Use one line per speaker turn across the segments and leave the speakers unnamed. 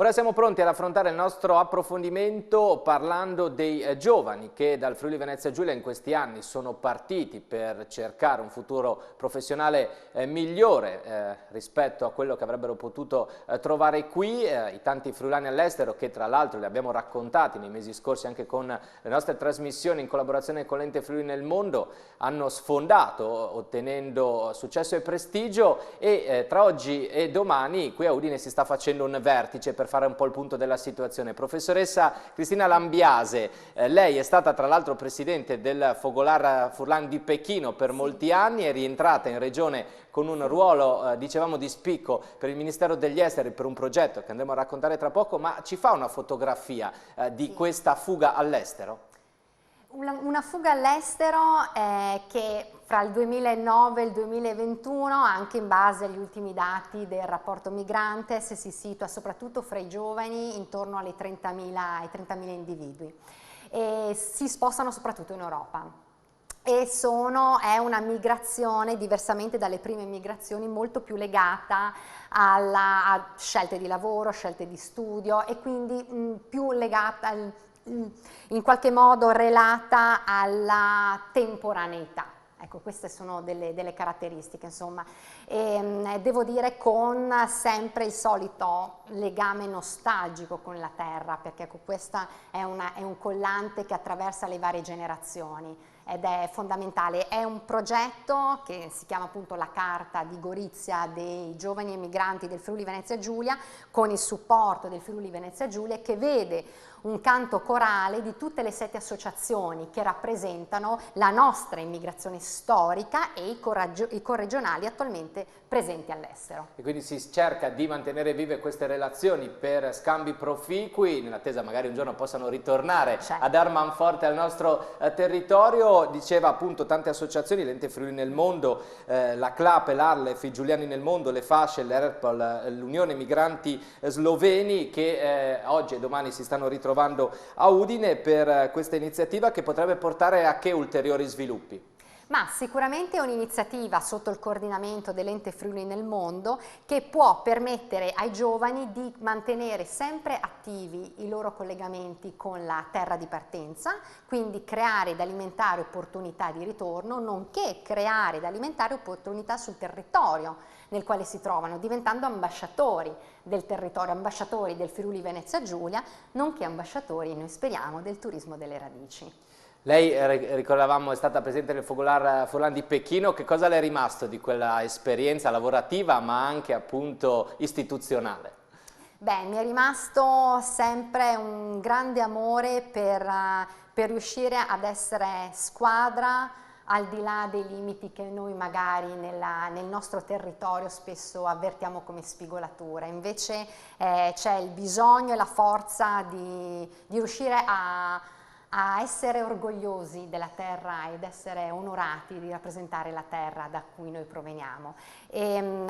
Ora siamo pronti ad affrontare il nostro approfondimento parlando dei giovani che dal Friuli Venezia Giulia in questi anni sono partiti per cercare un futuro professionale migliore rispetto a quello che avrebbero potuto trovare qui. I tanti friulani all'estero che tra l'altro li abbiamo raccontati nei mesi scorsi anche con le nostre trasmissioni in collaborazione con l'Ente Friuli nel Mondo hanno sfondato ottenendo successo e prestigio e tra oggi e domani qui a Udine si sta facendo un vertice per fare un po' il punto della situazione. Professoressa Cristina Lambiase, lei è stata tra l'altro presidente del Fogolar Furlan di Pechino per molti anni, è rientrata in regione con un ruolo, dicevamo, di spicco per il Ministero degli Esteri per un progetto che andremo a raccontare tra poco, ma ci fa una fotografia di questa fuga all'estero?
Una fuga all'estero che fra il 2009 e il 2021, anche in base agli ultimi dati del rapporto Migrantes, si situa soprattutto fra i giovani intorno alle 30.000 individui e si spostano soprattutto in Europa. È una migrazione, diversamente dalle prime migrazioni, molto più legata a scelte di lavoro, scelte di studio e quindi più legata in qualche modo relata alla temporaneità. Ecco, queste sono delle caratteristiche, insomma. Devo dire con sempre il solito legame nostalgico con la terra, perché ecco, questo è un collante che attraversa le varie generazioni ed è fondamentale. È un progetto che si chiama appunto la Carta di Gorizia dei giovani emigranti del Friuli Venezia Giulia, con il supporto del Friuli Venezia Giulia, che vede un canto corale di tutte le 7 associazioni che rappresentano la nostra immigrazione storica e i corregionali attualmente presenti all'estero.
E quindi si cerca di mantenere vive queste relazioni per scambi proficui, nell'attesa magari un giorno possano ritornare ad Armanforte, al nostro territorio. Diceva appunto tante associazioni, l'Ente Friuli nel Mondo, la CLAP, l'Arlef, i Giuliani nel Mondo, le Fasce, l'ERPOL, l'Unione Migranti Sloveni che oggi e domani si stanno ritrovando a Udine per questa iniziativa che potrebbe portare a che ulteriori sviluppi?
Ma sicuramente è un'iniziativa sotto il coordinamento dell'Ente Friuli nel Mondo che può permettere ai giovani di mantenere sempre attivi i loro collegamenti con la terra di partenza, quindi creare ed alimentare opportunità di ritorno, nonché creare ed alimentare opportunità sul territorio nel quale si trovano, diventando ambasciatori del territorio, ambasciatori del Friuli Venezia Giulia, nonché ambasciatori, noi speriamo, del turismo delle radici.
Lei, ricordavamo, è stata presente nel Fogolar Furlan di Pechino. Che cosa le è rimasto di quella esperienza lavorativa ma anche appunto istituzionale?
Beh, mi è rimasto sempre un grande amore per riuscire ad essere squadra al di là dei limiti che noi magari nel nostro territorio spesso avvertiamo come spigolatura. Invece c'è il bisogno e la forza di riuscire a essere orgogliosi della terra ed essere onorati di rappresentare la terra da cui noi proveniamo.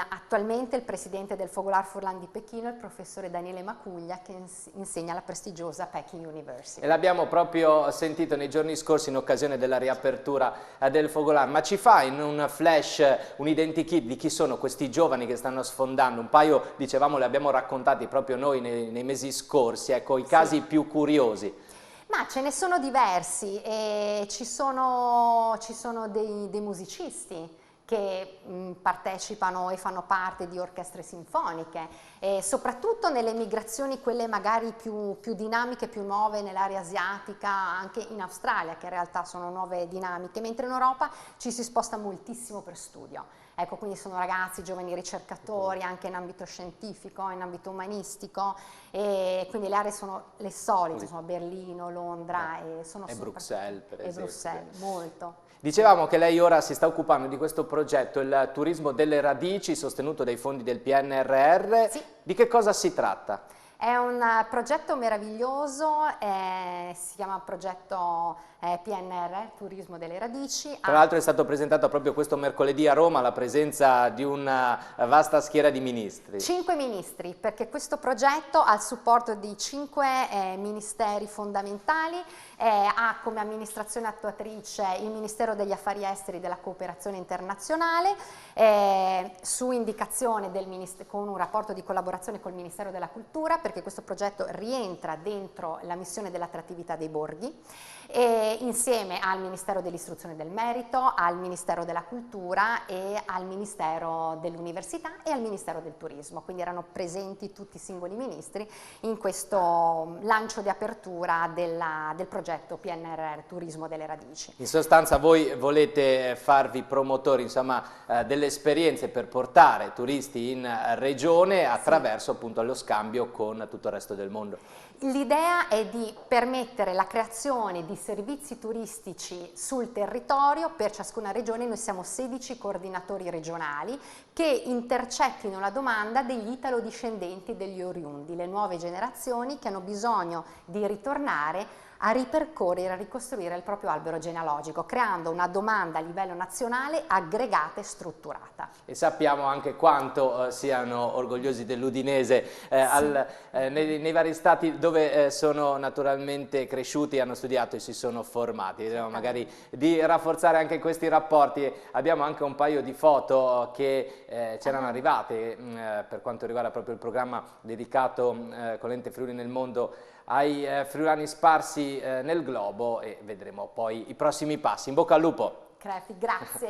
Attualmente il presidente del Fogolar Furlan di Pechino è il professore Daniele Macuglia, che insegna alla prestigiosa Peking University.
E l'abbiamo proprio sentito nei giorni scorsi in occasione della riapertura del Fogolar. Ma ci fa in un flash un identikit di chi sono questi giovani che stanno sfondando? Un paio, dicevamo, li abbiamo raccontati proprio noi nei mesi scorsi, ecco, i casi più curiosi.
Ma ce ne sono diversi e ci sono dei musicisti che partecipano e fanno parte di orchestre sinfoniche, e soprattutto nelle migrazioni quelle magari più dinamiche, più nuove nell'area asiatica, anche in Australia, che in realtà sono nuove dinamiche, mentre in Europa ci si sposta moltissimo per studio. Ecco, quindi sono ragazzi, giovani ricercatori anche in ambito scientifico, in ambito umanistico, e quindi le aree sono le solite, sono Berlino, Londra e
Bruxelles, per esempio.
E Bruxelles, molto.
Dicevamo che lei ora si sta occupando di questo progetto, il turismo delle radici, sostenuto dai fondi del PNRR.
Sì.
Di che cosa si tratta?
È un progetto meraviglioso, si chiama progetto PNR, Turismo delle Radici.
Tra l'altro è stato presentato proprio questo mercoledì a Roma alla presenza di una vasta schiera di ministri.
5 ministri, perché questo progetto ha il supporto di 5 ministeri fondamentali, ha come amministrazione attuatrice il Ministero degli Affari Esteri e della Cooperazione Internazionale, su indicazione con un rapporto di collaborazione col Ministero della Cultura, per perché questo progetto rientra dentro la missione dell'attrattività dei borghi, e insieme al Ministero dell'Istruzione e del Merito, al Ministero della Cultura e al Ministero dell'Università e al Ministero del Turismo, quindi erano presenti tutti i singoli ministri in questo lancio di apertura del progetto PNRR Turismo delle Radici.
In sostanza voi volete farvi promotori, insomma, delle esperienze per portare turisti in regione attraverso appunto lo scambio con tutto il resto del mondo.
L'idea è di permettere la creazione di servizi turistici sul territorio per ciascuna regione. Noi siamo 16 coordinatori regionali che intercettino la domanda degli italodiscendenti, degli oriundi, le nuove generazioni che hanno bisogno di ritornare a ripercorrere, a ricostruire il proprio albero genealogico, creando una domanda a livello nazionale aggregata e strutturata.
E sappiamo anche quanto siano orgogliosi dell'Udinese nei vari stati dove sono naturalmente cresciuti, hanno studiato e si sono formati. Vediamo magari di rafforzare anche questi rapporti. Abbiamo anche un paio di foto che ci erano arrivate per quanto riguarda proprio il programma dedicato con l'Ente Friuli nel Mondo ai friulani sparsi nel globo, e vedremo poi i prossimi passi. In bocca al lupo!
Grazie.